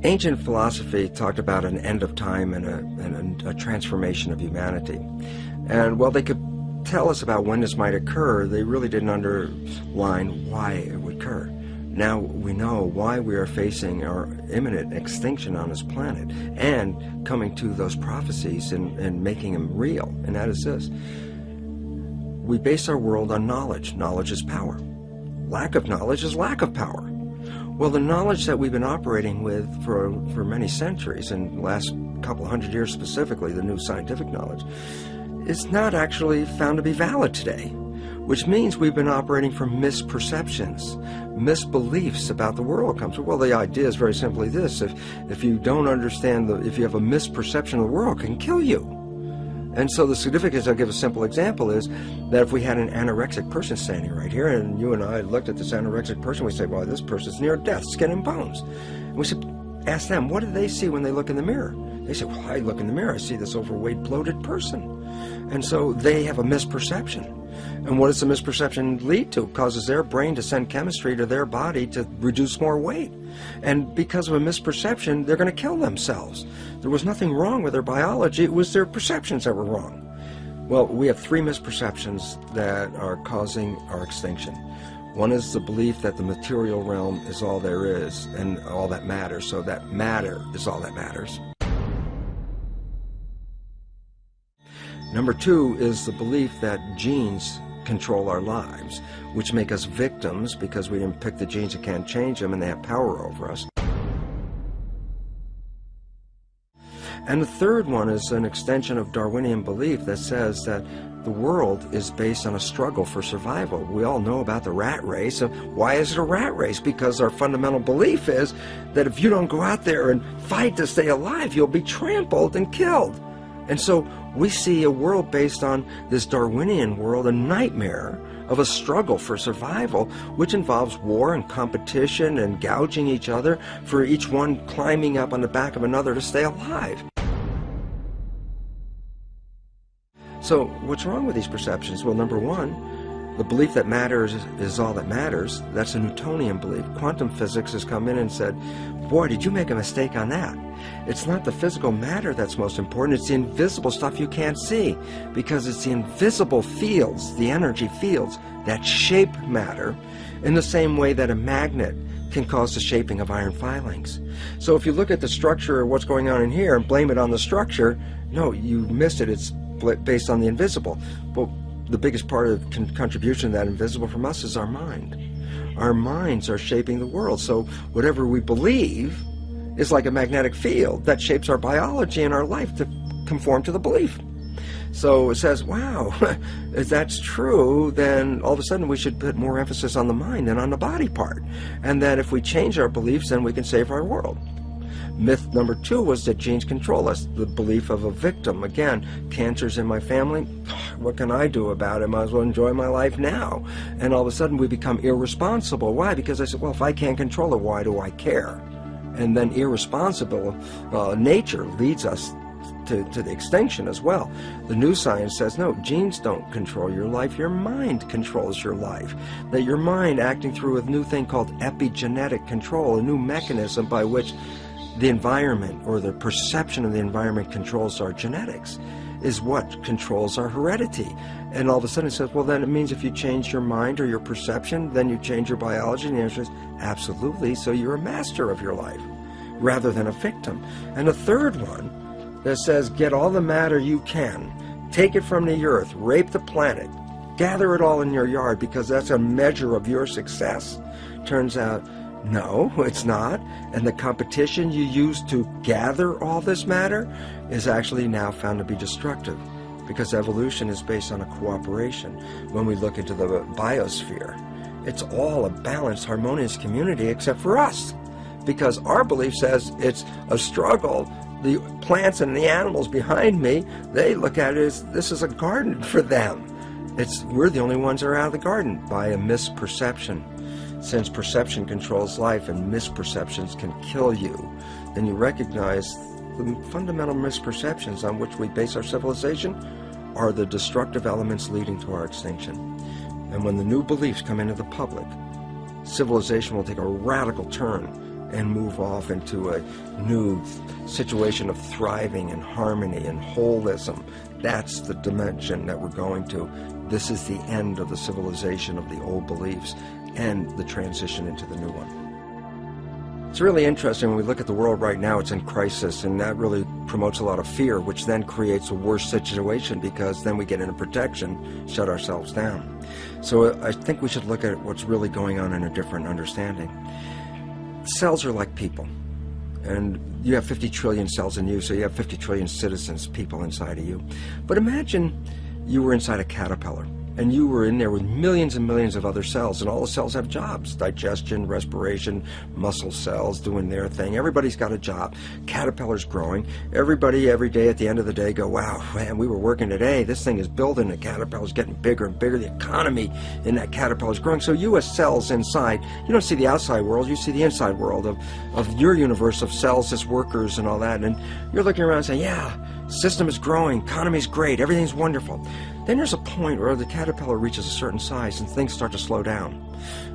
Ancient philosophy talked about an end of time and a transformation of humanity. And while they could tell us about when this might occur, they really didn't underline why it would occur. Now we know why we are facing our imminent extinction on this planet and coming to those prophecies and making them real. And that is this. We base our world on knowledge. Knowledge is power. Lack of knowledge is lack of power. Well, the knowledge that we've been operating with for many centuries, and the last couple hundred years specifically, the new scientific knowledge, is not actually found to be valid today, which means we've been operating from misperceptions, misbeliefs about the world comes. Well, the idea is very simply this: if you don't understand, if you have a misperception of the world, it can kill you. And so the significance, I'll give a simple example, is that if we had an anorexic person standing right here, and you and I looked at this anorexic person, we say, well, this person's near death, skin and bones. And we said, ask them, what do they see when they look in the mirror? They say, well, I look in the mirror, I see this overweight, bloated person. And so they have a misperception. And what does the misperception lead to? It causes their brain to send chemistry to their body to reduce more weight. And because of a misperception, they're going to kill themselves. There was nothing wrong with their biology, it was their perceptions that were wrong. Well, we have three misperceptions that are causing our extinction. One is the belief that the material realm is all there is and all that matters, so that matter is all that matters. Number two is the belief that genes control our lives, which make us victims because we didn't pick the genes and can't change them, and they have power over us. And the third one is an extension of Darwinian belief that says that the world is based on a struggle for survival. We all know about the rat race. Why is it a rat race? Because our fundamental belief is that if you don't go out there and fight to stay alive, you'll be trampled and killed. And so we see a world based on this Darwinian world, a nightmare of a struggle for survival, which involves war and competition and gouging each other, for each one climbing up on the back of another to stay alive. So what's wrong with these perceptions? Well, number one, the belief that matter is all that matters. That's a Newtonian belief. Quantum physics has come in and said, boy, did you make a mistake on that. It's not the physical matter that's most important, it's the invisible stuff you can't see, because it's the invisible fields, the energy fields, that shape matter in the same way that a magnet can cause the shaping of iron filings. So if you look at the structure of what's going on in here and blame it on the structure, no, you missed it. It's based on the invisible. But the biggest part of contribution to that invisible from us is our mind. Our minds are shaping the world. So whatever we believe is like a magnetic field that shapes our biology and our life to conform to the belief. So it says, wow, if that's true, then all of a sudden we should put more emphasis on the mind than on the body part. And that if we change our beliefs, then we can save our world. Myth number two was that genes control us, the belief of a victim. Again, cancer's in my family, what can I do about it? I might as well enjoy my life now. And all of a sudden we become irresponsible. Why? Because I said, well, if I can't control it, why do I care? And then irresponsible nature leads us to the extinction as well. The new science says, no, genes don't control your life, your mind controls your life. That your mind, acting through a new thing called epigenetic control, a new mechanism by which the environment or the perception of the environment controls our genetics, is what controls our heredity. And all of a sudden it says, well, then it means if you change your mind or your perception, then you change your biology. And the answer is absolutely. So you're a master of your life rather than a victim. And a third one that says, get all the matter you can, take it from the earth, rape the planet, gather it all in your yard because that's a measure of your success. Turns out, no, it's not. And the competition you use to gather all this matter is actually now found to be destructive, because evolution is based on a cooperation. When we look into the biosphere, it's all a balanced, harmonious community except for us, because our belief says it's a struggle. The plants and the animals behind me, they look at it as this is a garden for them. We're the only ones that are out of the garden by a misperception. Since perception controls life and misperceptions can kill you, then you recognize the fundamental misperceptions on which we base our civilization are the destructive elements leading to our extinction. And when the new beliefs come into the public, civilization will take a radical turn and move off into a new situation of thriving and harmony and holism. That's the dimension that we're going to. This is the end of the civilization of the old beliefs and the transition into the new one. It's really interesting when we look at the world right now. It's in crisis, and that really promotes a lot of fear, which then creates a worse situation because then we get into protection, shut ourselves down. So I think we should look at what's really going on in a different understanding. Cells are like people, and you have 50 trillion cells in you, so you have 50 trillion citizens, people inside of you. But imagine you were inside a caterpillar, and you were in there with millions and millions of other cells, and all the cells have jobs: digestion, respiration, muscle cells doing their thing. Everybody's got a job. Caterpillar's growing. Everybody every day at the end of the day go, wow, man, we were working today. This thing is building. The caterpillar's getting bigger and bigger. The economy in that caterpillar's growing. So you as cells inside, you don't see the outside world, you see the inside world of your universe of cells as workers and all that. And you're looking around saying, yeah, system is growing, economy's great, everything's wonderful. Then there's a point where the caterpillar reaches a certain size and things start to slow down.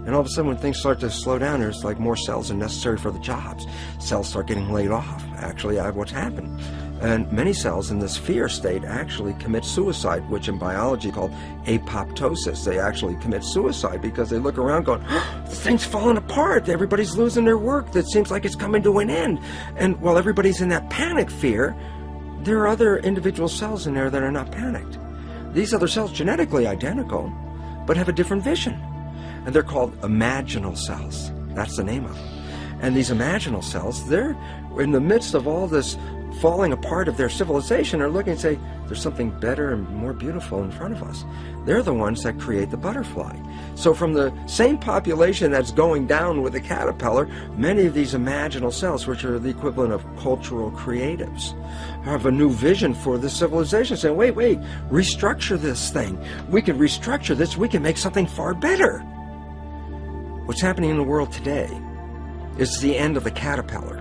And all of a sudden when things start to slow down, there's like more cells are necessary for the jobs. Cells start getting laid off. Actually, what's happened. And many cells in this fear state actually commit suicide, which in biology is called apoptosis. They actually commit suicide because they look around going, oh, this thing's falling apart. Everybody's losing their work. It seems like it's coming to an end. And while everybody's in that panic fear, there are other individual cells in there that are not panicked. These other cells, genetically identical, but have a different vision. And they're called imaginal cells. That's the name of them. And these imaginal cells, they're in the midst of all this falling apart of their civilization, are looking and say, there's something better and more beautiful in front of us. They're the ones that create the butterfly. So from the same population that's going down with the caterpillar, many of these imaginal cells, which are the equivalent of cultural creatives, have a new vision for this civilization, saying, wait, restructure this thing. We can restructure this. We can make something far better. What's happening in the world today is the end of the caterpillar.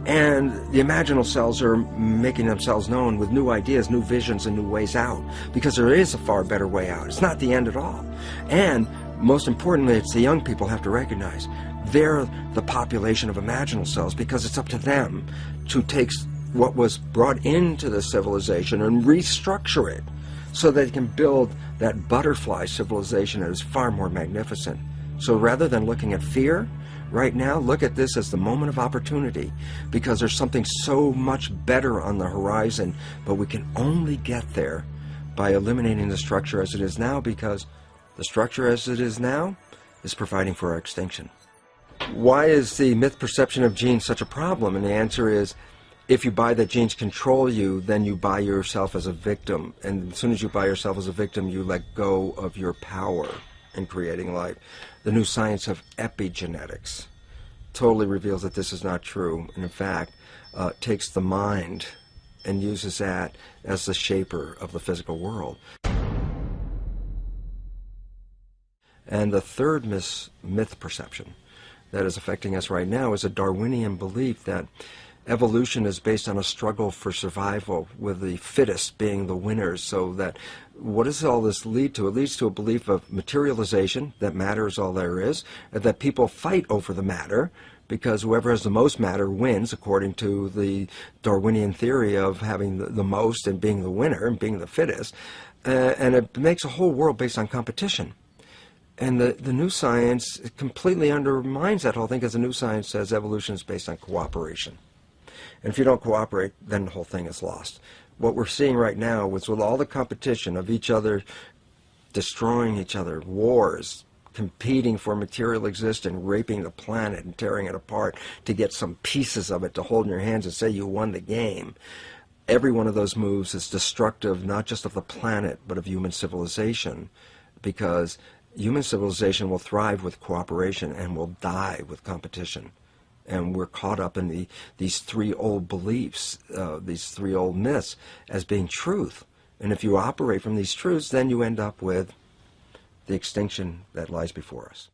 And the imaginal cells are making themselves known with new ideas, new visions, and new ways out, because there is a far better way out. It's not the end at all. And most importantly, it's the young people have to recognize they're the population of imaginal cells, because it's up to them to take what was brought into the civilization and restructure it so they can build that butterfly civilization that is far more magnificent. So rather than looking at fear, right now, look at this as the moment of opportunity, because there's something so much better on the horizon, but we can only get there by eliminating the structure as it is now, because the structure as it is now is providing for our extinction. Why is the myth perception of genes such a problem? And the answer is, if you buy that genes control you, then you buy yourself as a victim. And as soon as you buy yourself as a victim, you let go of your power in creating life. The new science of epigenetics totally reveals that this is not true, and in fact takes the mind and uses that as the shaper of the physical world. And the third myth perception that is affecting us right now is a Darwinian belief that evolution is based on a struggle for survival, with the fittest being the winners. So that, what does all this lead to? It leads to a belief of materialization, that matter is all there is, and that people fight over the matter, because whoever has the most matter wins, according to the Darwinian theory of having the most and being the winner and being the fittest. And it makes a whole world based on competition. And the new science completely undermines that whole thing, because the new science says evolution is based on cooperation. And if you don't cooperate, then the whole thing is lost. What we're seeing right now is, with all the competition of each other destroying each other, wars, competing for material existence, raping the planet and tearing it apart to get some pieces of it to hold in your hands and say you won the game. Every one of those moves is destructive, not just of the planet, but of human civilization, because human civilization will thrive with cooperation and will die with competition. And we're caught up in these three old beliefs, these three old myths, as being truth. And if you operate from these truths, then you end up with the extinction that lies before us.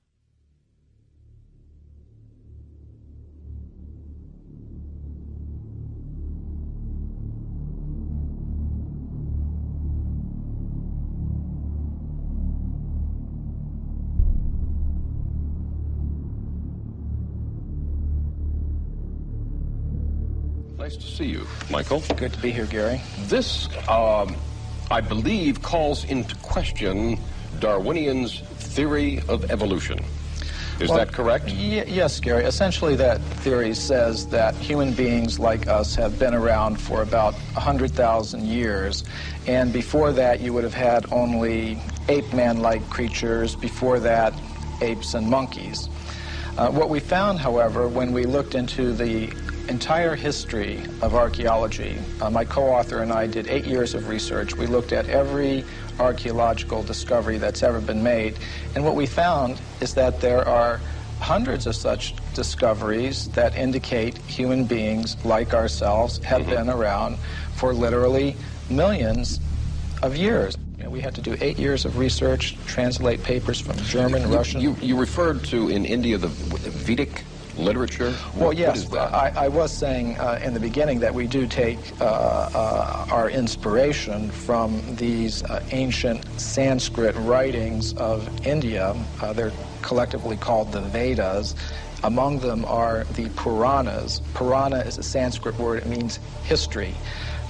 Nice to see you, Michael. Good to be here, Gary. This, I believe, calls into question Darwinian's theory of evolution. Is that correct? Yes, Gary. Essentially, that theory says that human beings like us have been around for about 100,000 years. And before that, you would have had only ape-man-like creatures. Before that, apes and monkeys. What we found, however, when we looked into the entire history of archaeology, my co-author and I did 8 years of research. We looked at every archaeological discovery that's ever been made, and what we found is that there are hundreds of such discoveries that indicate human beings like ourselves have been around for literally millions of years. You know, we had to do 8 years of research, translate papers from German, Russian. You referred to in India the Vedic literature? Well, yes. I was saying in the beginning that we do take our inspiration from these ancient Sanskrit writings of India. They're collectively called the Vedas. Among them are the Puranas. Purana is a Sanskrit word. It means history.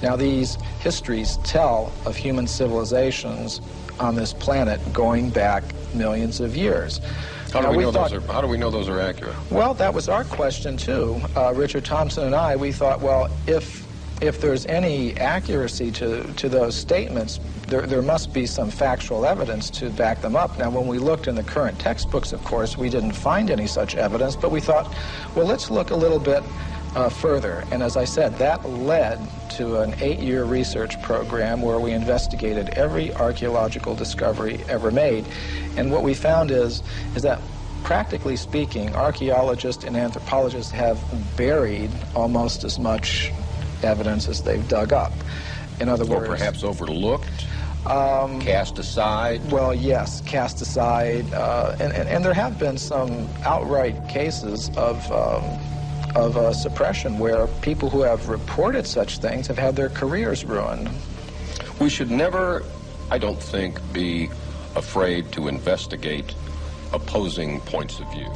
Now, these histories tell of human civilizations on this planet going back millions of years. How do we know those are accurate? Well, that was our question, too. Richard Thompson and I, we thought, well, if there's any accuracy to those statements, there must be some factual evidence to back them up. Now, when we looked in the current textbooks, of course, we didn't find any such evidence, but we thought, well, let's look a little bit further. And as I said, that led to an 8-year research program where we investigated every archaeological discovery ever made. And what we found is that, practically speaking, archaeologists and anthropologists have buried almost as much evidence as they've dug up. In other words... Or perhaps overlooked, cast aside? Well, yes, cast aside. And there have been some outright cases of suppression where people who have reported such things have had their careers ruined. We should never, I don't think, be afraid to investigate opposing points of view.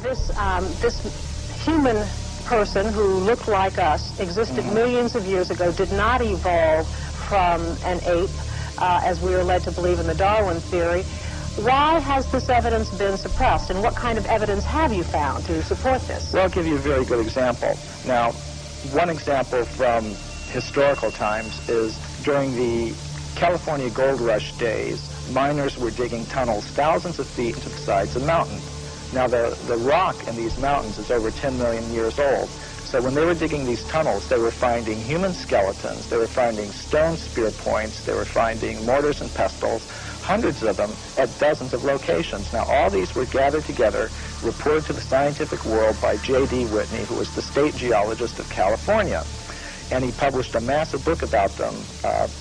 This human person who looked like us, existed millions of years ago, did not evolve from an ape, as we are led to believe in the Darwin theory. Why has this evidence been suppressed, and what kind of evidence have you found to support this? Well, I'll give you a very good example. Now, one example from historical times is during the California gold rush days, miners were digging tunnels thousands of feet into the sides of mountains. Now, the rock in these mountains is over 10 million years old. So when they were digging these tunnels, they were finding human skeletons, they were finding stone spear points, they were finding mortars and pestles, hundreds of them at dozens of locations. Now, all these were gathered together, reported to the scientific world by J.D. Whitney, who was the state geologist of California. And he published a massive book about them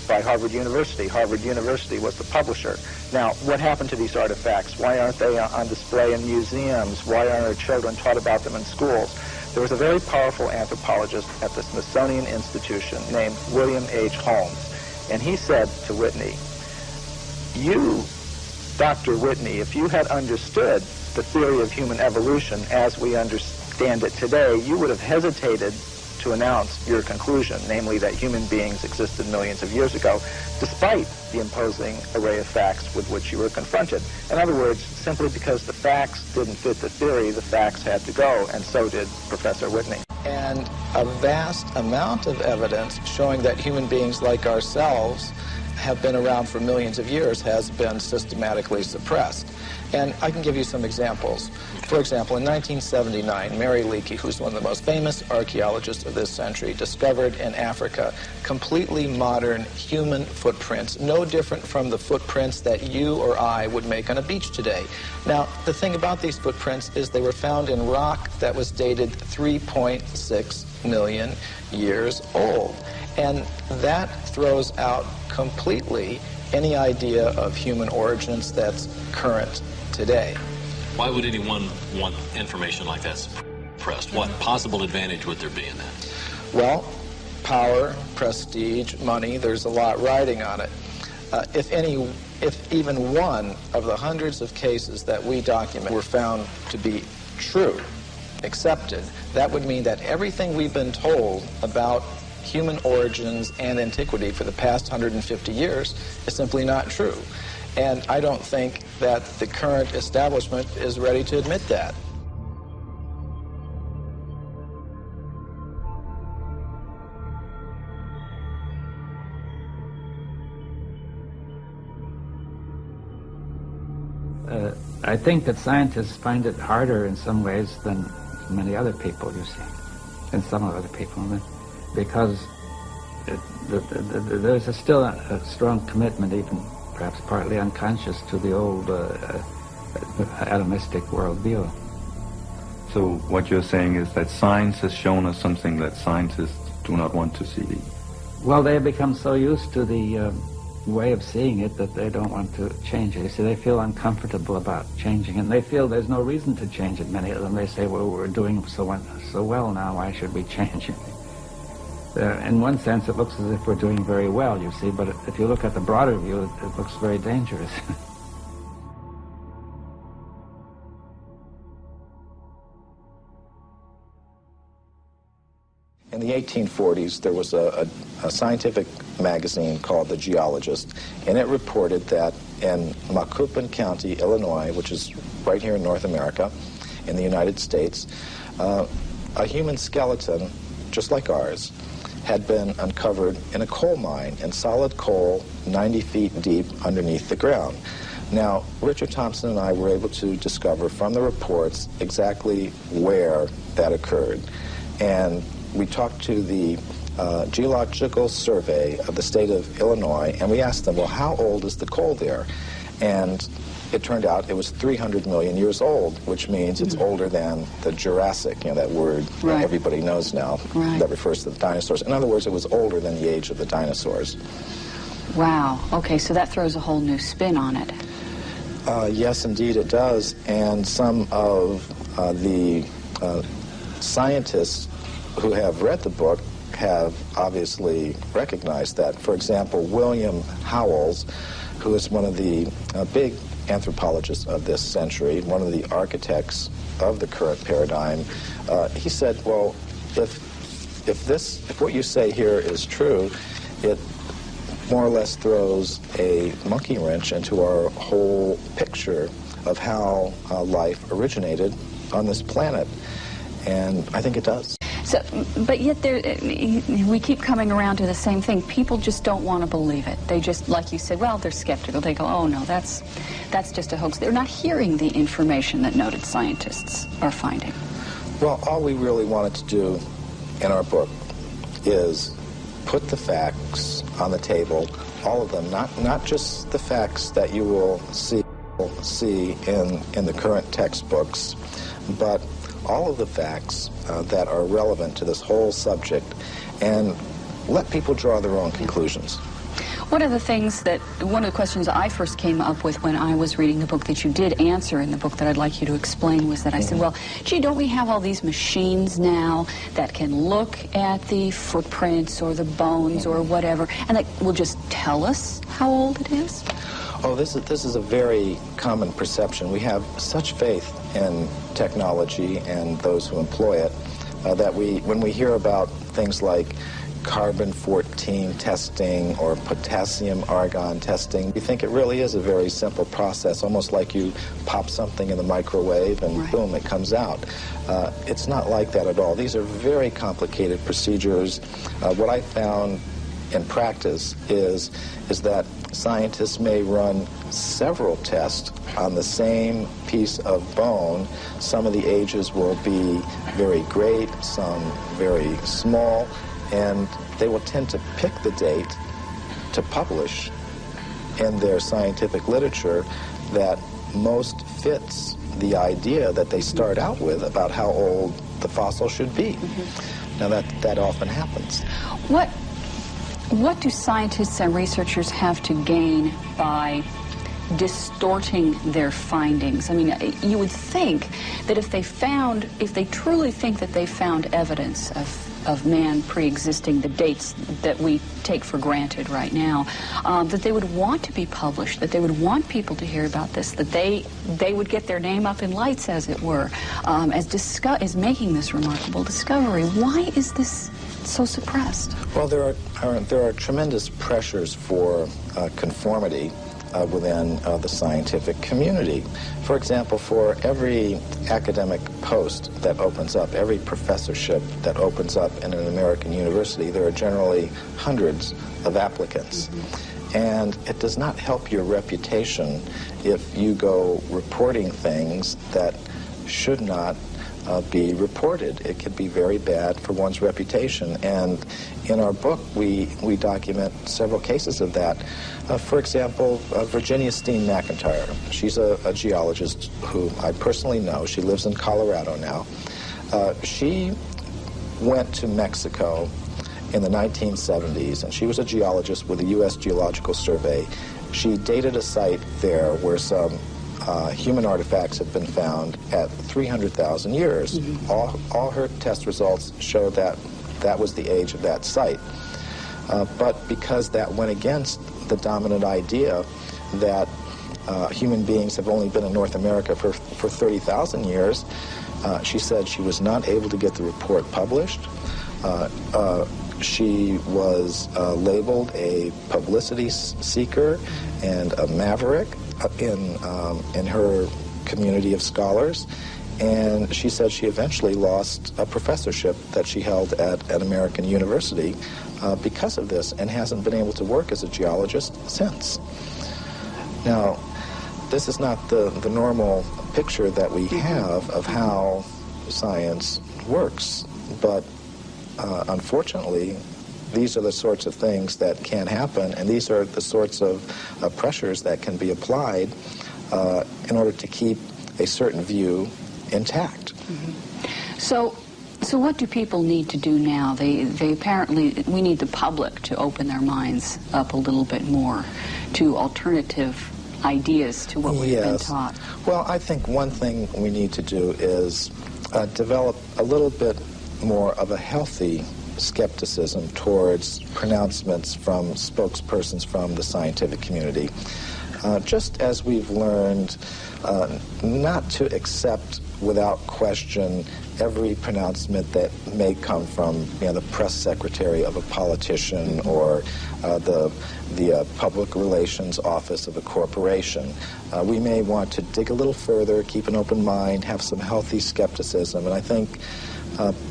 by Harvard University. Harvard University was the publisher. Now, what happened to these artifacts? Why aren't they on display in museums? Why aren't our children taught about them in schools? There was a very powerful anthropologist at the Smithsonian Institution named William H. Holmes. And he said to Whitney, you, Dr. Whitney, if you had understood the theory of human evolution as we understand it today, you would have hesitated to announce your conclusion, namely that human beings existed millions of years ago, despite the imposing array of facts with which you were confronted. In other words, simply because the facts didn't fit the theory, the facts had to go, and so did Professor Whitney. And a vast amount of evidence showing that human beings like ourselves have been around for millions of years has been systematically suppressed. And I can give you some examples. For example, in 1979, Mary Leakey, who's one of the most famous archaeologists of this century, discovered in Africa completely modern human footprints, no different from the footprints that you or I would make on a beach today. Now, the thing about these footprints is they were found in rock that was dated 3.6 million years old. And that throws out completely any idea of human origins that's current today. Why would anyone want information like that suppressed? What possible advantage would there be in that? Well, power, prestige, money, there's a lot riding on it. If even one of the hundreds of cases that we document were found to be true, accepted, that would mean that everything we've been told about human origins and antiquity for the past 150 years is simply not true. And I don't think that the current establishment is ready to admit that. I think that scientists find it harder in some ways than many other people, you see, and some other people, because there's still a strong commitment, even perhaps partly unconscious, to the old atomistic worldview. So what you're saying is that science has shown us something that scientists do not want to see? Well, they have become so used to the way of seeing it that they don't want to change it. You see, they feel uncomfortable about changing it, and they feel there's no reason to change it. Many of them, they say, well, we're doing so well now, why should we change it? In one sense, it looks as if we're doing very well, you see, but if you look at the broader view, it looks very dangerous. In the 1840s, there was a scientific magazine called The Geologist, and it reported that in Macoupin County, Illinois, which is right here in North America, in the United States, a human skeleton, just like ours, had been uncovered in a coal mine, in solid coal 90 feet deep underneath the ground. Now, Richard Thompson and I were able to discover from the reports exactly where that occurred. And we talked to the Geological Survey of the state of Illinois, and we asked them, well, how old is the coal there? And it turned out it was 300 million years old, which means it's older than the Jurassic, you know, that word that everybody knows now, that refers to the dinosaurs. In other words, it was older than the age of the dinosaurs. Wow. Okay, so that throws a whole new spin on it. Yes, indeed it does. And some of the scientists who have read the book have obviously recognized that. For example, William Howells, who is one of the big anthropologists of this century, one of the architects of the current paradigm, he said, well, if what you say here is true, it more or less throws a monkey wrench into our whole picture of how life originated on this planet. And I think it does. So, but yet we keep coming around to the same thing. People just don't want to believe it. They just, like you said, well, they're skeptical. They go, oh, no, that's just a hoax. They're not hearing the information that noted scientists are finding. Well, all we really wanted to do in our book is put the facts on the table, all of them, not just the facts that you will see in the current textbooks, but all of the facts that are relevant to this whole subject, and let people draw their own conclusions. One of the questions I first came up with when I was reading the book that you did answer in the book that I'd like you to explain was that I said, well, gee, don't we have all these machines now that can look at the footprints or the bones or whatever, and that will just tell us how old it is? Oh, this is a very common perception. We have such faith in technology and those who employ it that when we hear about things like carbon-14 testing or potassium-argon testing, we think it really is a very simple process, almost like you pop something in the microwave and boom, it comes out. It's not like that at all. These are very complicated procedures. What I found in practice is that scientists may run several tests on the same piece of bone. Some of the ages will be very great, some very small, and they will tend to pick the date to publish in their scientific literature that most fits the idea that they start out with about how old the fossil should be. Now that often happens. What do scientists and researchers have to gain by distorting their findings? I mean, you would think that if they truly think that they found evidence of of man pre-existing the dates that we take for granted right now, that they would want to be published, that they would want people to hear about this, that they would get their name up in lights, as it were, as making this remarkable discovery. Why is this so suppressed? Well, there are tremendous pressures for conformity within the scientific community. For example, for every academic post that opens up, every professorship that opens up in an American university, there are generally hundreds of applicants. Mm-hmm. And it does not help your reputation if you go reporting things that should not be reported. It could be very bad for one's reputation. And in our book, we document several cases of that. For example, Virginia Steen McIntyre. She's a geologist who I personally know. She lives in Colorado now. She went to Mexico in the 1970s, and she was a geologist with the U.S. Geological Survey. She dated a site there where some human artifacts have been found at 300,000 years. Mm-hmm. All her test results show that that was the age of that site. But because that went against the dominant idea that human beings have only been in North America for 30,000 years, she said she was not able to get the report published. She was labeled a publicity seeker and a maverick in her community of scholars, and she said she eventually lost a professorship that she held at an American university because of this, and hasn't been able to work as a geologist since. Now, this is not the normal picture that we have of how science works, but unfortunately, these are the sorts of things that can happen, and these are the sorts of pressures that can be applied in order to keep a certain view intact. Mm-hmm. So what do people need to do now? They apparently, we need the public to open their minds up a little bit more to alternative ideas to what we've been taught. Well, I think one thing we need to do is develop a little bit more of a healthy skepticism towards pronouncements from spokespersons from the scientific community. Just as we've learned not to accept without question every pronouncement that may come from the press secretary of a politician or the public relations office of a corporation. We may want to dig a little further, keep an open mind, have some healthy skepticism, and I think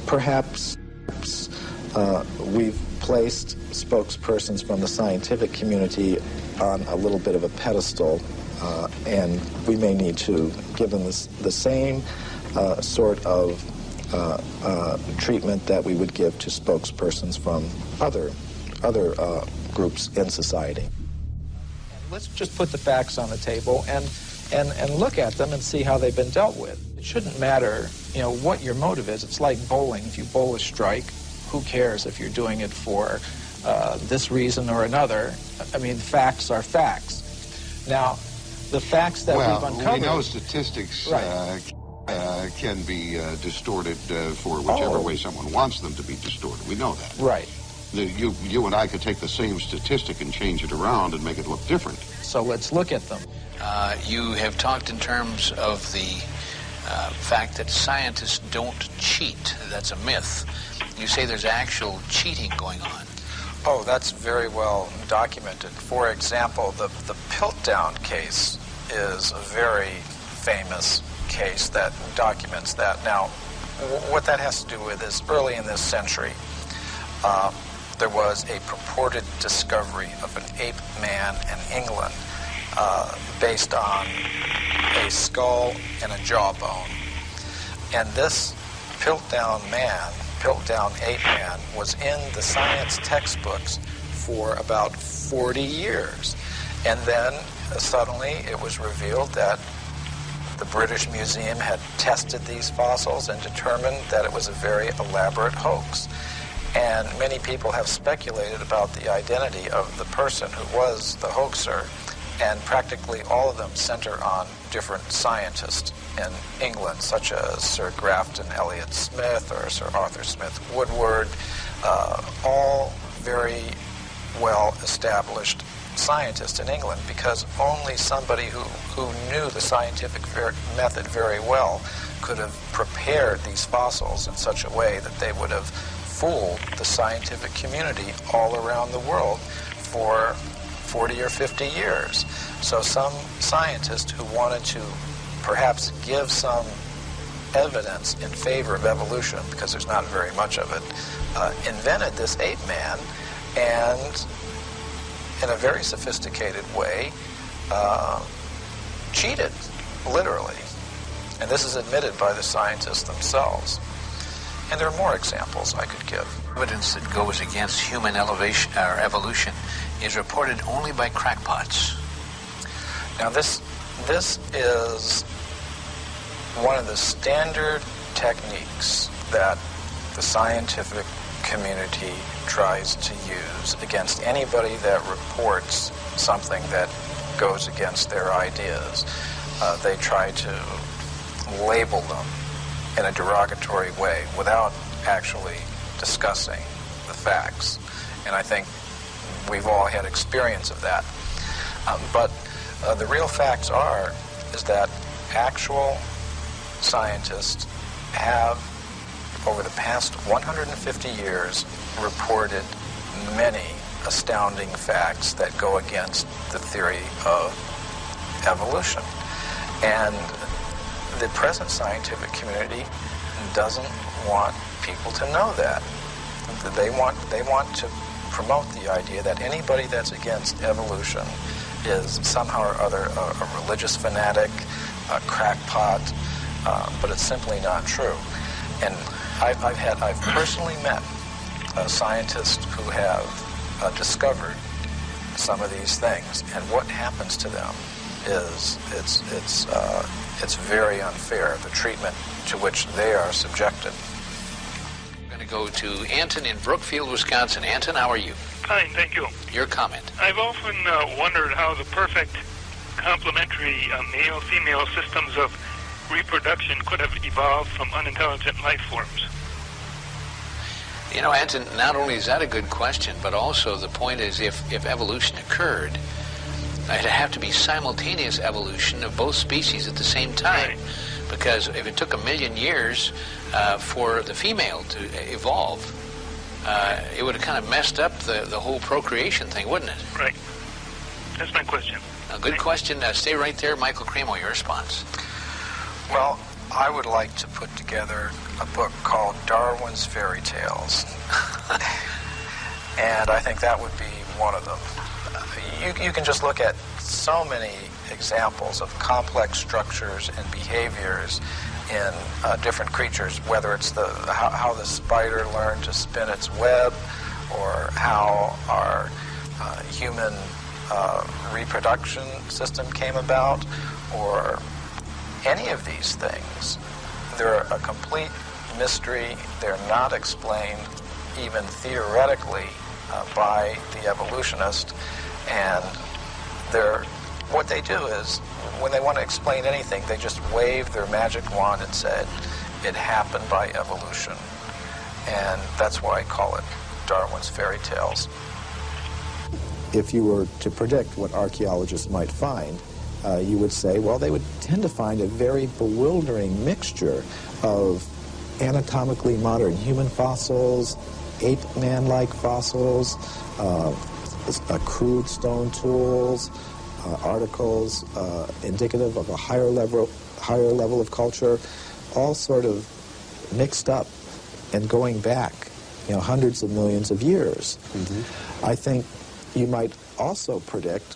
perhaps we've placed spokespersons from the scientific community on a little bit of a pedestal, and we may need to give them the same sort of treatment that we would give to spokespersons from other groups in society. Let's just put the facts on the table and look at them and see how they've been dealt with. It shouldn't matter, what your motive is. It's like bowling. If you bowl a strike, who cares if you're doing it for this reason or another? I mean, facts are facts. Now, the facts that we've uncovered... we know statistics can be distorted for whichever way someone wants them to be distorted. We know that. Right. You and I could take the same statistic and change it around and make it look different. So let's look at them. You have talked in terms of the fact that scientists don't cheat. That's a myth. You say there's actual cheating going on. Oh, that's very well documented. For example, the Piltdown case is a very famous case that documents that. Now, what that has to do with is early in this century, there was a purported discovery of an ape man in England based on a skull and a jawbone. And this Piltdown ape man, was in the science textbooks for about 40 years. And then suddenly it was revealed that the British Museum had tested these fossils and determined that it was a very elaborate hoax. And many people have speculated about the identity of the person who was the hoaxer. and practically all of them center on different scientists in England, such as Sir Grafton Elliott Smith or Sir Arthur Smith Woodward, all very well-established scientists in England, because only somebody who knew the scientific method very well could have prepared these fossils in such a way that they would have fooled the scientific community all around the world for 40 or 50 years. So some scientist who wanted to perhaps give some evidence in favor of evolution, because there's not very much of it, invented this ape man, and in a very sophisticated way cheated, literally. And this is admitted by the scientists themselves. And there are more examples I could give. Evidence that goes against human elevation or evolution is reported only by crackpots. Now this is one of the standard techniques that the scientific community tries to use against anybody that reports something that goes against their ideas. They try to label them in a derogatory way without actually discussing the facts. And I think we've all had experience of that. But the real facts is that actual scientists have, over the past 150 years, reported many astounding facts that go against the theory of evolution. And the present scientific community doesn't want people to know that. They want to promote the idea that anybody that's against evolution is somehow or other a religious fanatic, a crackpot, but it's simply not true. And I've personally met scientists who have discovered some of these things, and what happens to them is it's very unfair, the treatment to which they are subjected. We're going to go to Anton in Brookfield, Wisconsin. Anton, how are you? Fine, thank you. Your comment. I've often wondered how the perfect complementary male-female systems of reproduction could have evolved from unintelligent life forms. You know, Anton, not only is that a good question, but also the point is if evolution occurred, it'd have to be simultaneous evolution of both species at the same time. Right. Because if it took 1 million years for the female to evolve, it would have kind of messed up the whole procreation thing, wouldn't it? Right. That's my question. A good question. Stay right there. Michael Cremo, your response. Well, I would like to put together a book called Darwin's Fairy Tales. And I think that would be one of them. You can just look at so many examples of complex structures and behaviors in different creatures, whether it's how the spider learned to spin its web, or how our human reproduction system came about, or any of these things. They're a complete mystery. They're not explained even theoretically by the evolutionist. And what they do is, when they want to explain anything, they just wave their magic wand and said, it happened by evolution. And that's why I call it Darwin's Fairy Tales. If you were to predict what archaeologists might find, you would say, well, they would tend to find a very bewildering mixture of anatomically modern human fossils, ape-man-like fossils, crude stone tools, articles indicative of a higher level of culture, all sort of mixed up and going back, hundreds of millions of years. Mm-hmm. I think you might also predict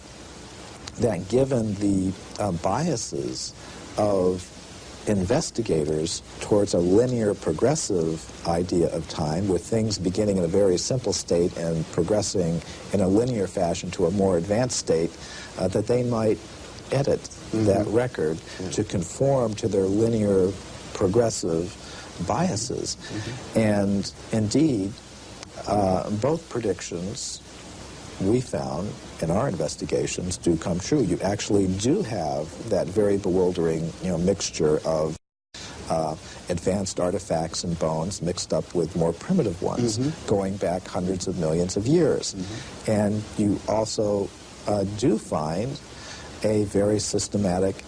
that given the biases of investigators towards a linear progressive idea of time, with things beginning in a very simple state and progressing in a linear fashion to a more advanced state, that they might edit that record to conform to their linear progressive biases. And indeed, both predictions we found in our investigations do come true. You actually do have that very bewildering, mixture of advanced artifacts and bones mixed up with more primitive ones going back hundreds of millions of years. And you also do find a very systematic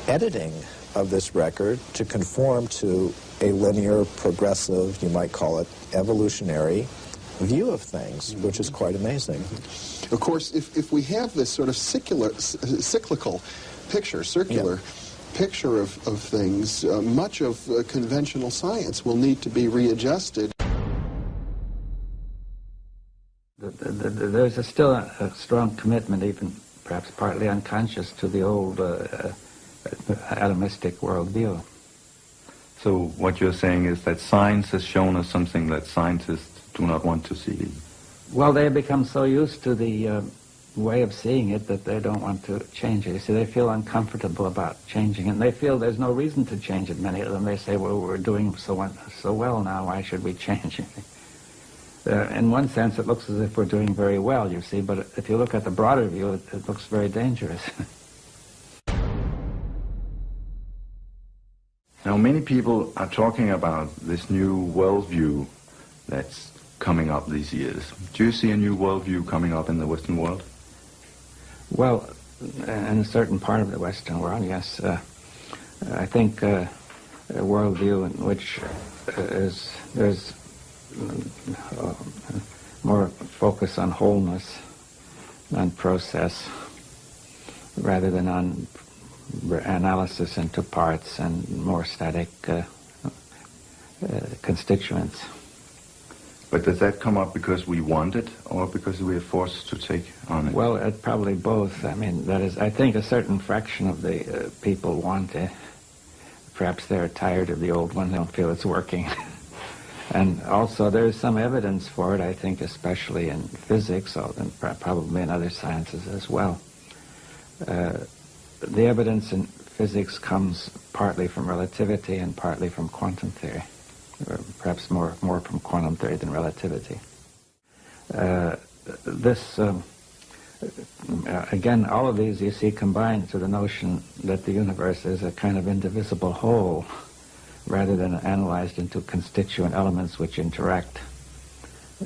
editing of this record to conform to a linear, progressive, you might call it evolutionary view of things, which is quite amazing. Of course, if we have this sort of cyclical picture, circular picture of things, much of conventional science will need to be readjusted. There's still a strong commitment, even perhaps partly unconscious, to the old atomistic worldview. So what you're saying is that science has shown us something that scientists do not want to see. Well, they become so used to the way of seeing it that they don't want to change it. You see, they feel uncomfortable about changing it, and they feel there's no reason to change it. Many of them, they say, well, we're doing so well now, why should we change it? In one sense, it looks as if we're doing very well, you see, but if you look at the broader view, it looks very dangerous. Now, many people are talking about this new worldview that's coming up these years. Do you see a new worldview coming up in the Western world? Well, in a certain part of the Western world, yes. I think a worldview in which there's more focus on wholeness, on process, rather than on analysis into parts and more static constituents. But does that come up because we want it, or because we are forced to take on it? Well, probably both. I mean, that is, I think a certain fraction of the people want it. Perhaps they're tired of the old one, they don't feel it's working. And also there's some evidence for it, I think, especially in physics, and probably in other sciences as well. The evidence in physics comes partly from relativity and partly from quantum theory, or perhaps more from quantum theory than relativity. Again, all of these, you see, combine to the notion that the universe is a kind of indivisible whole, rather than analyzed into constituent elements which interact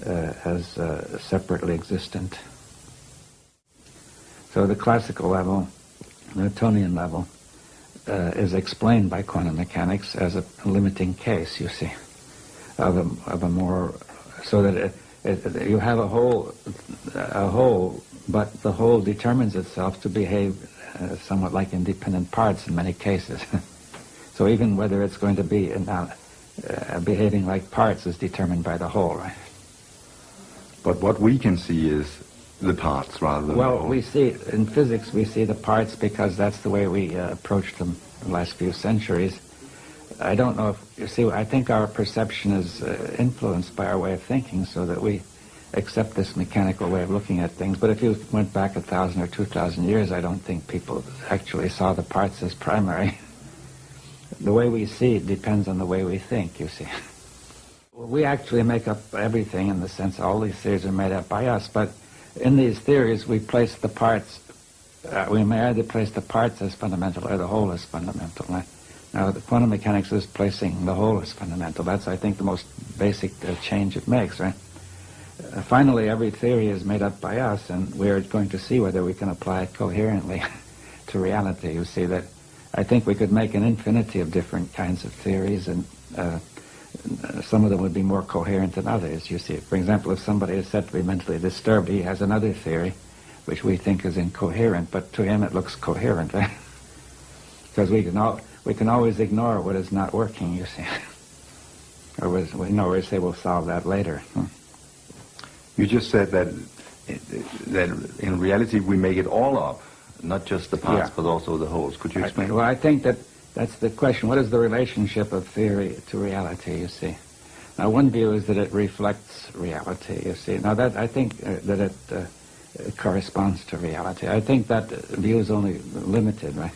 as separately existent. So the classical level, Newtonian level, is explained by quantum mechanics as a limiting case, you see, of a more, so that you have a whole, but the whole determines itself to behave somewhat like independent parts in many cases. So even whether it's going to be behaving like parts is determined by the whole, right? But what we can see is the parts rather than the whole. We see, in physics, we see the parts because that's the way we approached them the last few centuries. I don't know if, you see, I think our perception is influenced by our way of thinking, so that we accept this mechanical way of looking at things. But if you went back 1,000 or 2,000 years, I don't think people actually saw the parts as primary. The way we see it depends on the way we think, you see. We actually make up everything in the sense all these theories are made up by us, but in these theories we place the parts, we may either place the parts as fundamental or the whole as fundamental. Right? Now, the quantum mechanics is placing the whole as fundamental. That's, I think, the most basic change it makes, right? Finally, every theory is made up by us, and we're going to see whether we can apply it coherently to reality. You see that I think we could make an infinity of different kinds of theories, and some of them would be more coherent than others, you see. For example, if somebody is said to be mentally disturbed, he has another theory which we think is incoherent, but to him it looks coherent, right? Because we can always ignore what is not working, you see. Or we say we'll solve that later. You just said that in reality we make it all up, not just the parts, but also the wholes. Could you explain? Well, I think that's the question. What is the relationship of theory to reality, you see? Now, one view is that it reflects reality, you see. Now, I think that it corresponds to reality. I think that view is only limited, right?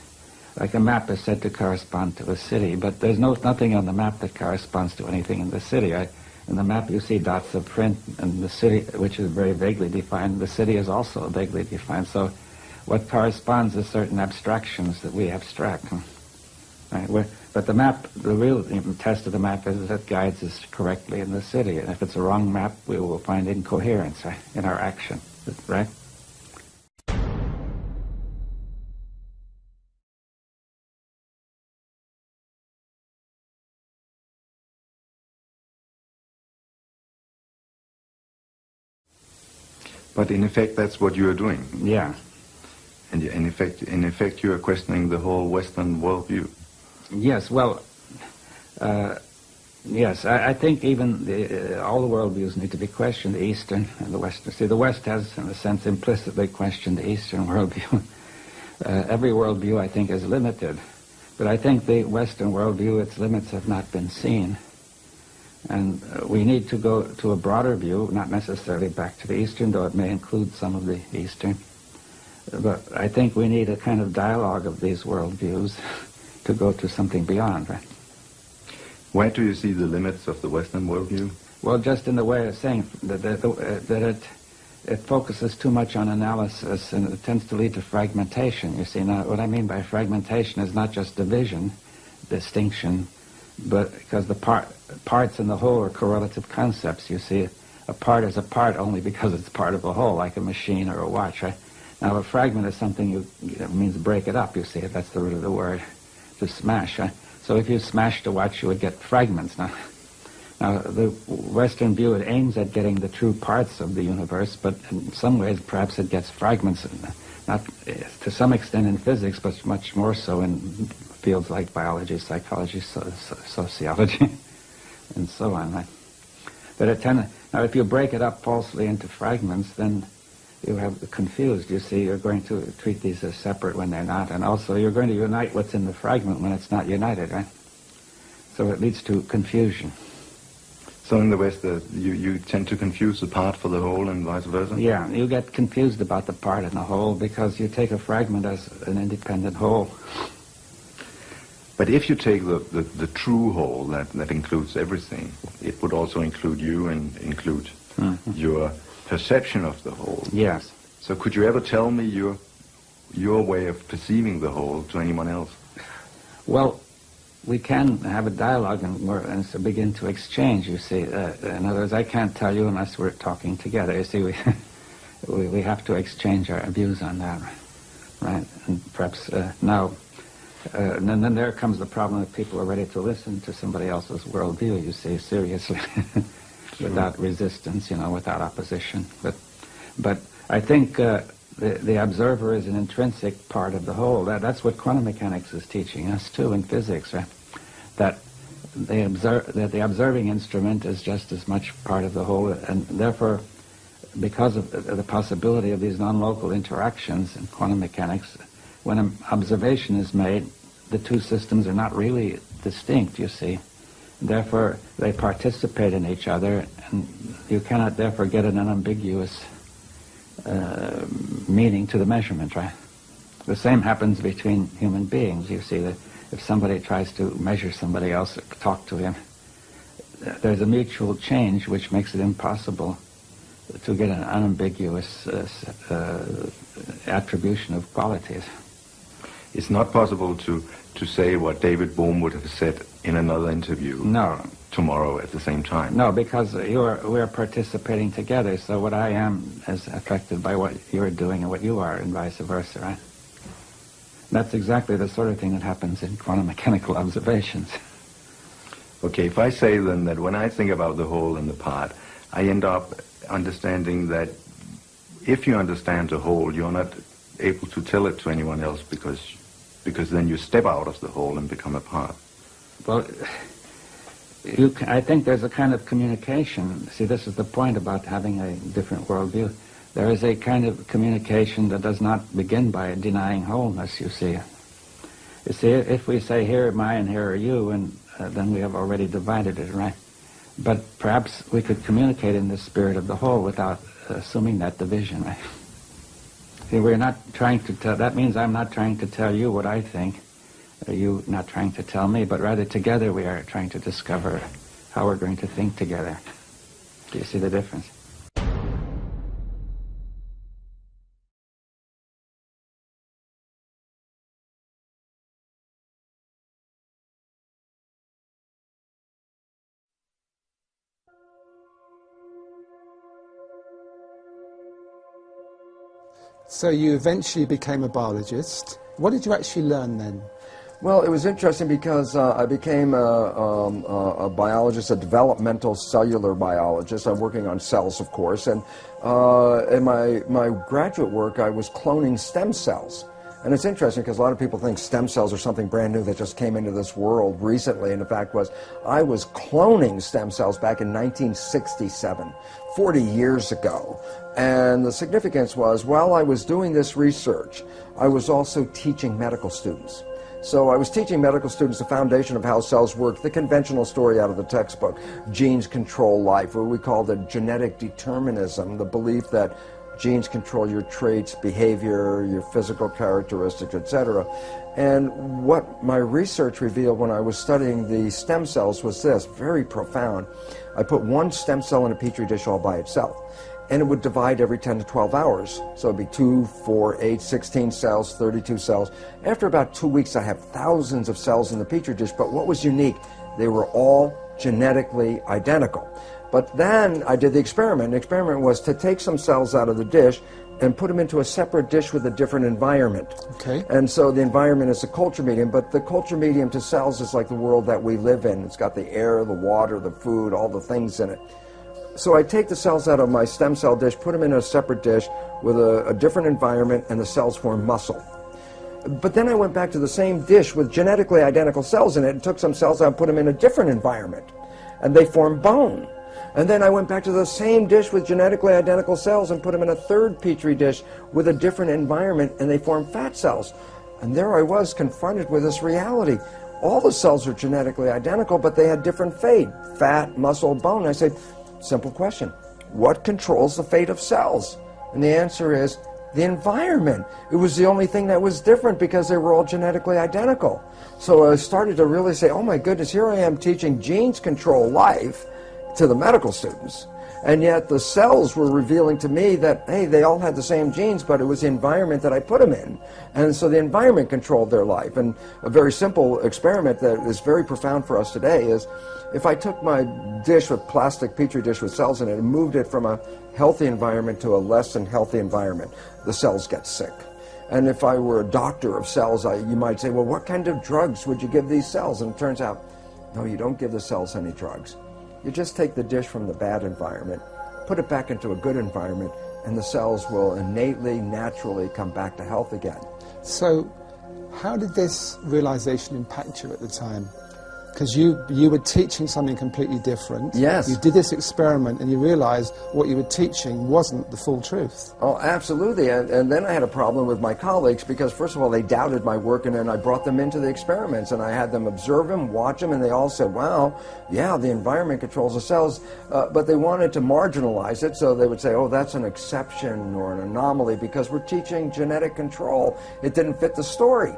Like a map is said to correspond to a city, but there's nothing on the map that corresponds to anything in the city. In the map you see dots of print, and the city, which is very vaguely defined, the city is also vaguely defined. So what corresponds is certain abstractions that we abstract. Right? But the map, the real test of the map is that it guides us correctly in the city. And if it's a wrong map, we will find incoherence in our action. Right? But in effect, that's what you are doing. Yeah. And in effect, you are questioning the whole Western worldview. Yes. Well, yes. I think even all the worldviews need to be questioned, the Eastern and the Western. See, the West has, in a sense, implicitly questioned the Eastern worldview. Every worldview, I think, is limited. But I think the Western worldview, its limits have not been seen. And we need to go to a broader view, not necessarily back to the Eastern, though it may include some of the Eastern. But I think we need a kind of dialogue of these worldviews to go to something beyond, right? Where do you see the limits of the Western worldview? Well, just in the way of saying that it focuses too much on analysis, and it tends to lead to fragmentation. You see, now what I mean by fragmentation is not just division, distinction, but because the parts in the whole are correlative concepts. You see, a part is a part only because it's part of a whole, like a machine or a watch. Right? Now, a fragment is something it means break it up. You see, that's the root of the word, to smash. Right? So if you smashed a watch, you would get fragments. Now, the Western view, it aims at getting the true parts of the universe, but in some ways, perhaps it gets fragments, not to some extent in physics, but much more so in fields like biology, psychology, sociology, and so on. Right? But now, if you break it up falsely into fragments, then you have confused. You see, you're going to treat these as separate when they're not, and also you're going to unite what's in the fragment when it's not united, right? So it leads to confusion. So in the West, you tend to confuse the part for the whole and vice versa? Yeah, you get confused about the part and the whole because you take a fragment as an independent whole. But if you take the true whole that includes everything, it would also include you and include your perception of the whole. Yes. So could you ever tell me your way of perceiving the whole to anyone else? Well, we can have a dialogue and so begin to exchange, you see. In other words, I can't tell you unless we're talking together. You see, we have to exchange our views on that, right? And perhaps now, and then there comes the problem that people are ready to listen to somebody else's worldview, you see, seriously, without resistance, without opposition. But I think the observer is an intrinsic part of the whole. That's what quantum mechanics is teaching us too in physics, right? That the observing instrument is just as much part of the whole, and therefore, because of the possibility of these non-local interactions in quantum mechanics, when an observation is made, the two systems are not really distinct, you see. Therefore, they participate in each other, and you cannot therefore get an unambiguous meaning to the measurement, right? The same happens between human beings. You see that if somebody tries to measure somebody else, talk to him, there's a mutual change which makes it impossible to get an unambiguous attribution of qualities. It's not possible to say what David Bohm would have said in another interview. No. Tomorrow at the same time. No, because we're participating together, so what I am is affected by what you're doing and what you are, and vice versa, right? That's exactly the sort of thing that happens in quantum mechanical observations. Okay, if I say then that when I think about the whole and the part, I end up understanding that if you understand the whole, you're not able to tell it to anyone else because then you step out of the whole and become a part. Well, I think there's a kind of communication. See, this is the point about having a different worldview. There is a kind of communication that does not begin by denying wholeness, you see. You see, if we say, here am I and here are you, and then we have already divided it, right? But perhaps we could communicate in the spirit of the whole without assuming that division, right? See, we're not trying to tell, that means I'm not trying to tell you what I think, you not trying to tell me, but rather together we are trying to discover how we're going to think together. Do you see the difference? So you eventually became a biologist. What did you actually learn then? Well, it was interesting because I became a biologist, a developmental cellular biologist. I'm working on cells, of course, and in my graduate work, I was cloning stem cells. And it's interesting because a lot of people think stem cells are something brand new that just came into this world recently, and the fact was I was cloning stem cells back in 1967, 40 years ago. And the significance was, while I was doing this research, I was also teaching medical students. So I was teaching medical students the foundation of how cells work, the conventional story out of the textbook, genes control life, or we called it genetic determinism, the belief that genes control your traits, behavior, your physical characteristics, etc. And what my research revealed when I was studying the stem cells was this, very profound. I put one stem cell in a petri dish all by itself, and it would divide every 10 to 12 hours. So it'd be 2, 4, 8, 16 cells, 32 cells. After about 2 weeks, I have thousands of cells in the petri dish, but what was unique? They were all genetically identical. But then I did the experiment. The experiment was to take some cells out of the dish and put them into a separate dish with a different environment. Okay. And so the environment is a culture medium, but the culture medium to cells is like the world that we live in. It's got the air, the water, the food, all the things in it. So I take the cells out of my stem cell dish, put them in a separate dish with a different environment, and the cells form muscle. But then I went back to the same dish with genetically identical cells in it and took some cells out and put them in a different environment, and they form bone. And then I went back to the same dish with genetically identical cells and put them in a third petri dish with a different environment, and they formed fat cells. And there I was confronted with this reality. All the cells are genetically identical, but they had different fate, fat, muscle, bone. I said, simple question, what controls the fate of cells? And the answer is the environment. It was the only thing that was different because they were all genetically identical. So I started to really say, oh my goodness, here I am teaching genes control life to the medical students, and yet the cells were revealing to me that, hey, they all had the same genes, but it was the environment that I put them in, and so the environment controlled their life. And a very simple experiment that is very profound for us today is, if I took my dish with plastic petri dish with cells in it and moved it from a healthy environment to a less than healthy environment, the cells get sick. And if I were a doctor of cells, you might say, well, what kind of drugs would you give these cells? And it turns out, no, you don't give the cells any drugs. You just take the dish from the bad environment, put it back into a good environment, and the cells will innately, naturally come back to health again. So how did this realization impact you at the time? Because you were teaching something completely different. Yes. You did this experiment and you realized what you were teaching wasn't the full truth. Oh, absolutely. And then I had a problem with my colleagues because, first of all, they doubted my work, and then I brought them into the experiments and I had them observe them, watch them, and they all said, wow, yeah, the environment controls the cells. But they wanted to marginalize it, so they would say, oh, that's an exception or an anomaly because we're teaching genetic control. It didn't fit the story.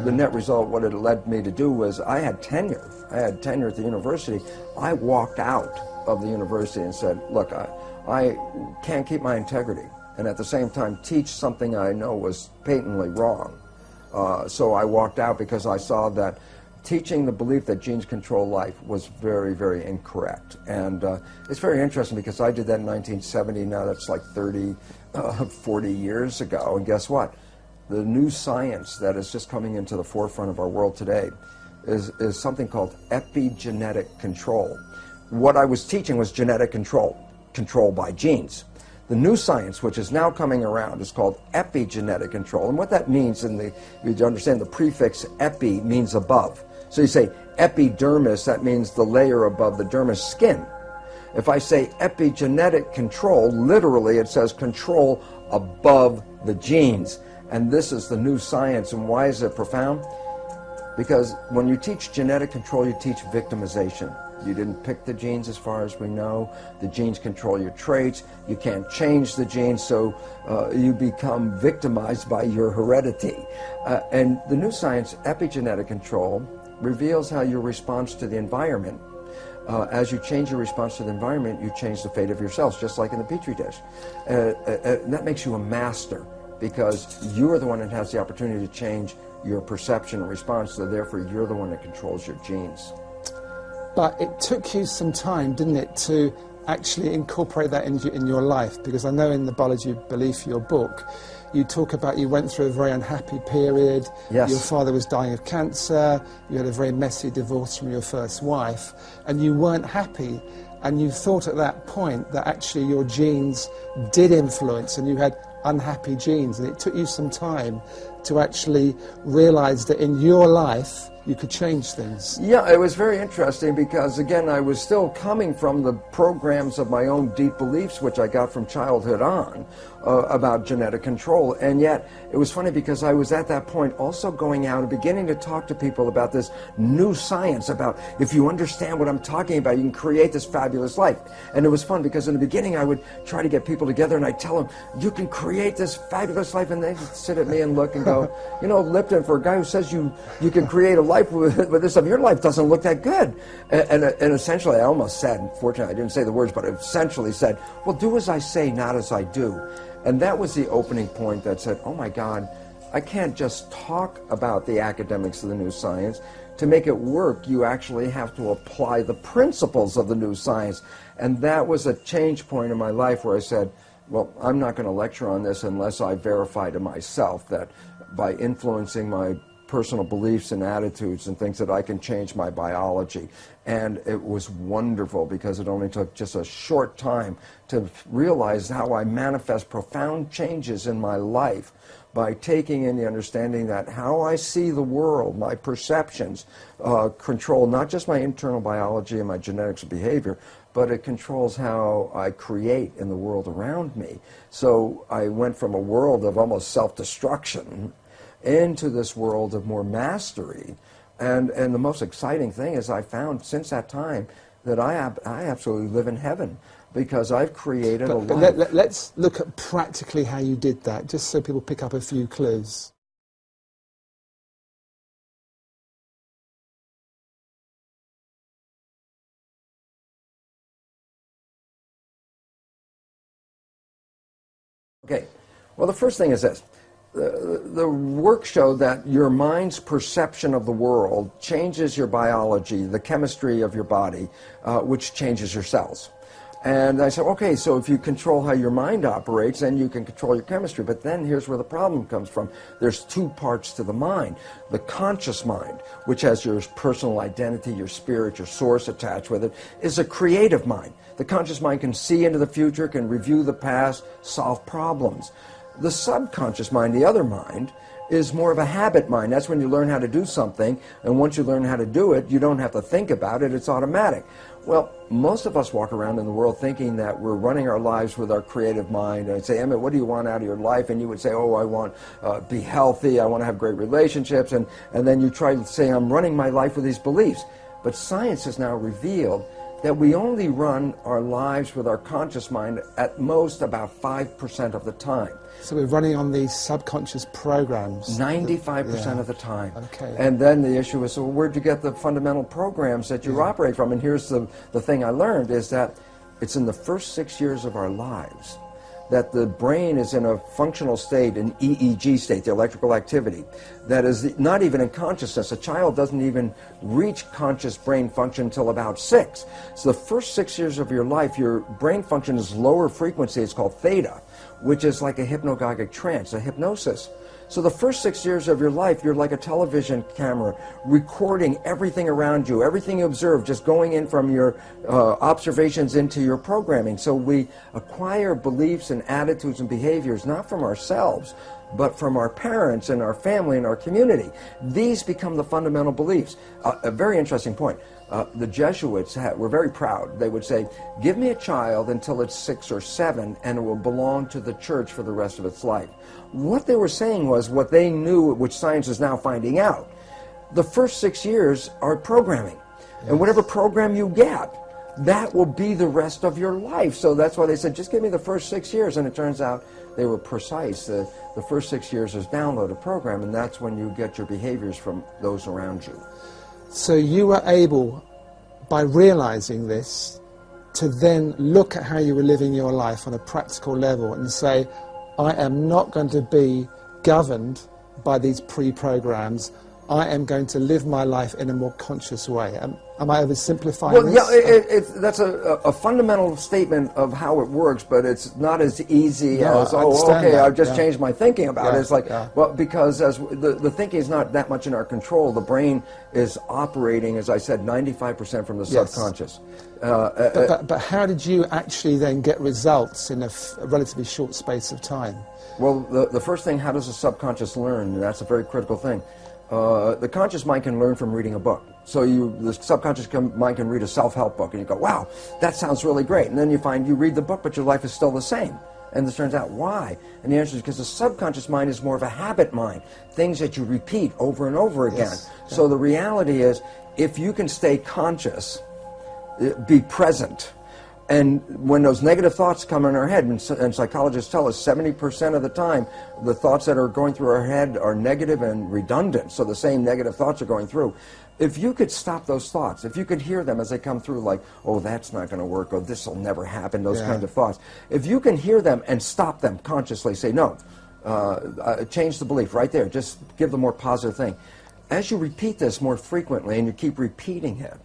The net result, what it led me to do was I had tenure. I had tenure at the university. I walked out of the university and said, look, I can't keep my integrity and at the same time teach something I know was patently wrong. So I walked out because I saw that teaching the belief that genes control life was very, very incorrect. And it's very interesting because I did that in 1970. Now that's like 40 years ago. And guess what? The new science that is just coming into the forefront of our world today is something called epigenetic control. What I was teaching was genetic control by genes. The new science, which is now coming around, is called epigenetic control. And what that means, you understand the prefix epi means above. So you say epidermis, that means the layer above the dermis, skin. If I say epigenetic control, literally it says control above the genes. And this is the new science. And why is it profound? Because when you teach genetic control, you teach victimization. You didn't pick the genes as far as we know. The genes control your traits. You can't change the genes, so you become victimized by your heredity. And the new science, epigenetic control, reveals how your response to the environment, as you change your response to the environment, you change the fate of your cells, just like in the Petri dish. That makes you a master, because you're the one that has the opportunity to change your perception and response, so therefore you're the one that controls your genes. But it took you some time, didn't it, to actually incorporate that in your life? Because I know in the Biology of Belief, your book, you talk about you went through a very unhappy period. Yes. Your father was dying of cancer. You had a very messy divorce from your first wife, and you weren't happy. And you thought at that point that actually your genes did influence, and you had unhappy genes. And it took you some time to actually realize that in your life you could change things. Yeah, it was very interesting because, again, I was still coming from the programs of my own deep beliefs, which I got from childhood on, about genetic control. And yet, it was funny because I was at that point also going out and beginning to talk to people about this new science, about if you understand what I'm talking about, you can create this fabulous life. And it was fun because in the beginning I would try to get people together and I'd tell them, you can create this fabulous life, and they'd sit at me and look and go, you know, Lipton, for a guy who says you can create a life with this stuff, your life doesn't look that good. And essentially I almost said, fortunately I didn't say the words, but I essentially said, well, do as I say, not as I do. And that was the opening point that said, oh my God, I can't just talk about the academics of the new science. To make it work, you actually have to apply the principles of the new science. And that was a change point in my life where I said, well, I'm not going to lecture on this unless I verify to myself that by influencing my personal beliefs and attitudes and things that I can change my biology. And it was wonderful because it only took just a short time to realize how I manifest profound changes in my life by taking in the understanding that how I see the world, my perceptions, control not just my internal biology and my genetics and behavior, but it controls how I create in the world around me. So I went from a world of almost self-destruction into this world of more mastery. And the most exciting thing is I found since that time that I absolutely live in heaven because I've created a life. Let's look at practically how you did that, just so people pick up a few clues. Okay, well, the first thing is this. The work showed that your mind's perception of the world changes your biology, the chemistry of your body, which changes your cells. And I said, okay, so if you control how your mind operates, then you can control your chemistry. But then here's where the problem comes from. There's two parts to the mind. The conscious mind, which has your personal identity, your spirit, your source attached with it, is a creative mind. The conscious mind can see into the future, can review the past, solve problems. The subconscious mind, the other mind, is more of a habit mind. That's when you learn how to do something, and once you learn how to do it, you don't have to think about it, it's automatic. Well, most of us walk around in the world thinking that we're running our lives with our creative mind. And I'd say, Emmett, what do you want out of your life? And you would say, oh, I want to be healthy, I want to have great relationships, and then you try to say, I'm running my life with these beliefs. But science has now revealed that we only run our lives with our conscious mind at most about 5% of the time. So we're running on these subconscious programs. 95% of the time. Okay. And then the issue is, so where'd you get the fundamental programs that you operate from? And here's the thing I learned is that it's in the first 6 years of our lives that the brain is in a functional state, an EEG state, the electrical activity, that is not even in consciousness. A child doesn't even reach conscious brain function until about 6. So the first 6 years of your life, your brain function is lower frequency. It's called theta, which is like a hypnagogic trance, a hypnosis. So the first 6 years of your life, you're like a television camera, recording everything around you, everything you observe, just going in from your observations into your programming. So we acquire beliefs and attitudes and behaviors, not from ourselves, but from our parents and our family and our community. These become the fundamental beliefs. A very interesting point. The Jesuits were very proud. They would say, give me a child until it's 6 or 7 and it will belong to the church for the rest of its life. What they were saying was what they knew, which science is now finding out. The first 6 years are programming. Yes. And whatever program you get, that will be the rest of your life. So that's why they said, just give me the first 6 years. And it turns out they were precise. The first 6 years is download a program, and that's when you get your behaviors from those around you. So you were able, by realizing this, to then look at how you were living your life on a practical level and say, I am not going to be governed by these pre-programs. I am going to live my life in a more conscious way. Am I oversimplifying this? Yeah, that's a fundamental statement of how it works, but it's not as easy as, I've just changed my thinking about it. It's like, well, because as the thinking is not that much in our control. The brain is operating, as I said, 95% from the subconscious. But how did you actually then get results in a relatively short space of time? Well, the first thing, how does the subconscious learn? And that's a very critical thing. The conscious mind can learn from reading a book. So the subconscious mind can read a self-help book, and you go, wow, that sounds really great. And then you find you read the book, but your life is still the same. And it turns out, why? And the answer is because the subconscious mind is more of a habit mind, things that you repeat over and over again. Yes. So the reality is, if you can stay conscious, be present, and when those negative thoughts come in our head, and psychologists tell us 70% of the time, the thoughts that are going through our head are negative and redundant, so the same negative thoughts are going through. If you could stop those thoughts, if you could hear them as they come through, like, oh, that's not going to work, or this will never happen, those kinds of thoughts. If you can hear them and stop them consciously, say, no, change the belief right there, just give the more positive thing. As you repeat this more frequently and you keep repeating it,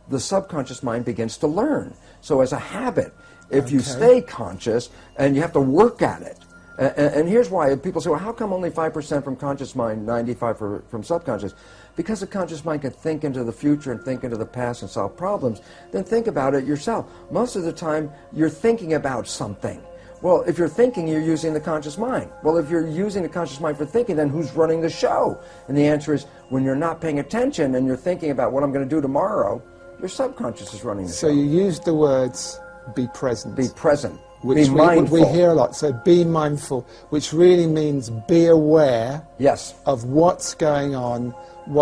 the subconscious mind begins to learn. So as a habit, if you stay conscious, and you have to work at it, and here's why people say, well, how come only 5% from conscious mind, 95% from subconscious? Because the conscious mind can think into the future and think into the past and solve problems. Then think about it yourself. Most of the time, you're thinking about something. Well, if you're thinking, you're using the conscious mind. Well, if you're using the conscious mind for thinking, then who's running the show? And the answer is, when you're not paying attention and you're thinking about what I'm going to do tomorrow, your subconscious is running the show. So you used the words, be present. Be present. Which be mindful. We hear a lot. So be mindful, which really means be aware of what's going on.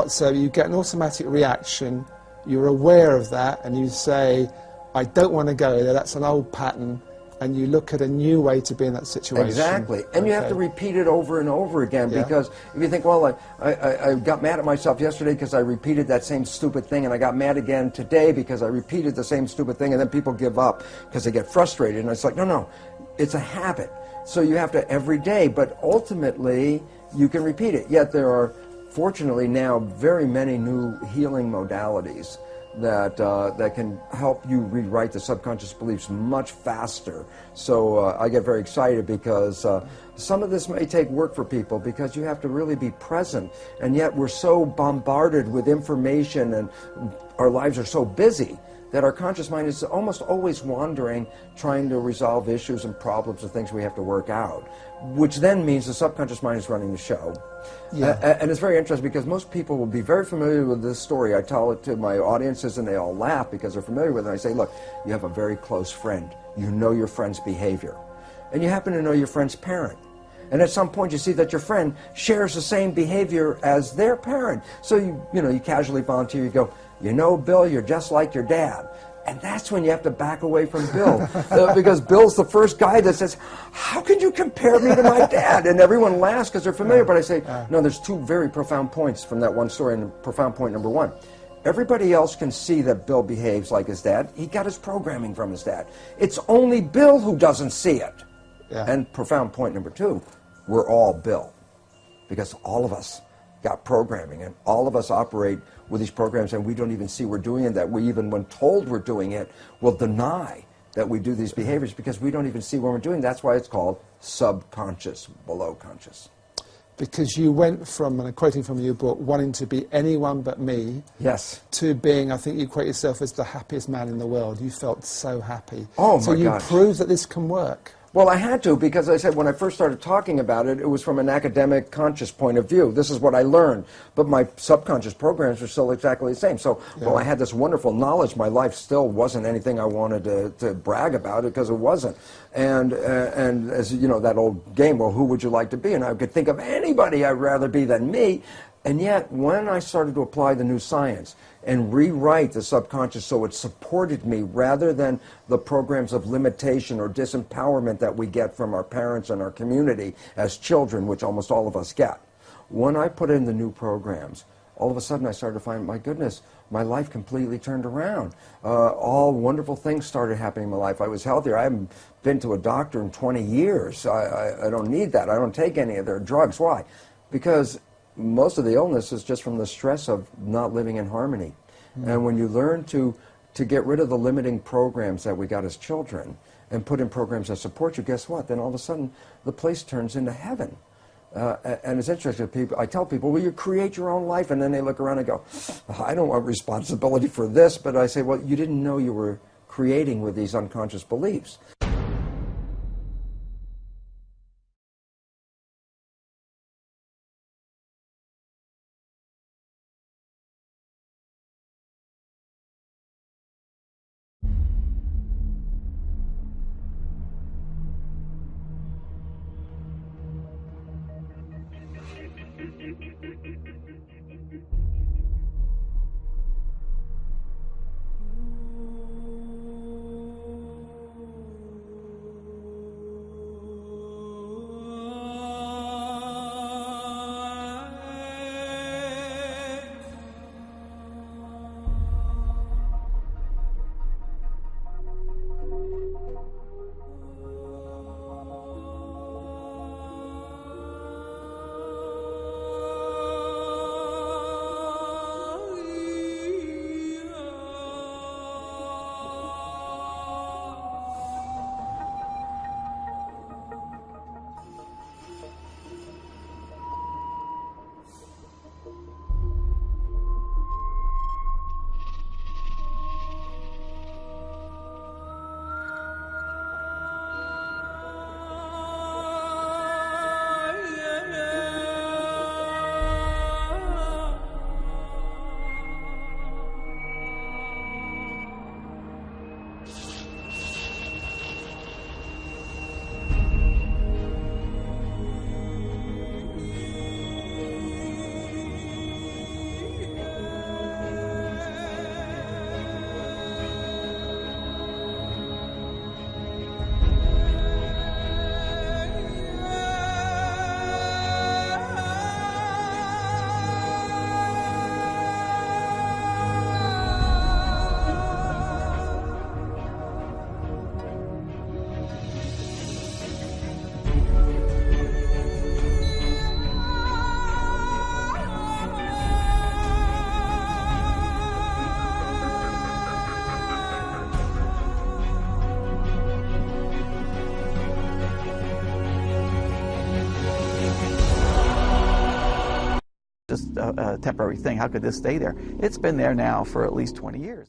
So you get an automatic reaction, you're aware of that, and you say, I don't want to go there, that's an old pattern, and you look at a new way to be in that situation. Exactly. And you have to repeat it over and over again, because if you think, well, I got mad at myself yesterday because I repeated that same stupid thing, and I got mad again today because I repeated the same stupid thing, and then people give up because they get frustrated. And it's like, no, it's a habit. So you have to every day, but ultimately you can repeat it. Yet there are, fortunately now, very many new healing modalities that can help you rewrite the subconscious beliefs much faster. So I get very excited because some of this may take work for people, because you have to really be present, and yet we're so bombarded with information and our lives are so busy that our conscious mind is almost always wandering, trying to resolve issues and problems and things we have to work out, which then means the subconscious mind is running the show. And it's very interesting, because most people will be very familiar with this story. I tell it to my audiences and they all laugh because they're familiar with it. And I say, look, you have a very close friend. You know your friend's behavior. And you happen to know your friend's parent. And at some point you see that your friend shares the same behavior as their parent. So you casually volunteer, you go, you know, Bill, you're just like your dad. And that's when you have to back away from Bill. Because Bill's the first guy that says, how can you compare me to my dad? And everyone laughs because they're familiar. But I say, no, there's two very profound points from that one story. And profound point number one, everybody else can see that Bill behaves like his dad. He got his programming from his dad. It's only Bill who doesn't see it. And profound point number two, we're all Bill. Because all of us got programming, and all of us operate with these programs, and we don't even see we're doing it, that we, even when told we're doing it, will deny that we do these behaviors because we don't even see when we're doing it. That's why it's called subconscious, below conscious. Because you went from, and I'm quoting from your book, wanting to be anyone but me, to being, I think you quote yourself as the happiest man in the world. You felt so happy. Oh, so my gosh. So you proved that this can work. Well, I had to, because I said when I first started talking about it, it was from an academic, conscious point of view. This is what I learned. But my subconscious programs are still exactly the same. So, while I had this wonderful knowledge, my life still wasn't anything I wanted to brag about, because it wasn't. And as you know, that old game, well, who would you like to be? And I could think of anybody I'd rather be than me. And yet, when I started to apply the new science and rewrite the subconscious so it supported me rather than the programs of limitation or disempowerment that we get from our parents and our community as children, which almost all of us get. When I put in the new programs, all of a sudden I started to find, my goodness, my life completely turned around. All wonderful things started happening in my life. I was healthier. I haven't been to a doctor in 20 years. I don't need that. I don't take any of their drugs. Why? Because most of the illness is just from the stress of not living in harmony. And when you learn to get rid of the limiting programs that we got as children and put in programs that support you, guess what? Then all of a sudden the place turns into heaven. And it's interesting, people, I tell people, well, you create your own life, and then they look around and go, I don't want responsibility for this, but I say, well, you didn't know you were creating with these unconscious beliefs. Just a temporary thing. How could this stay there? It's been there now for at least 20 years.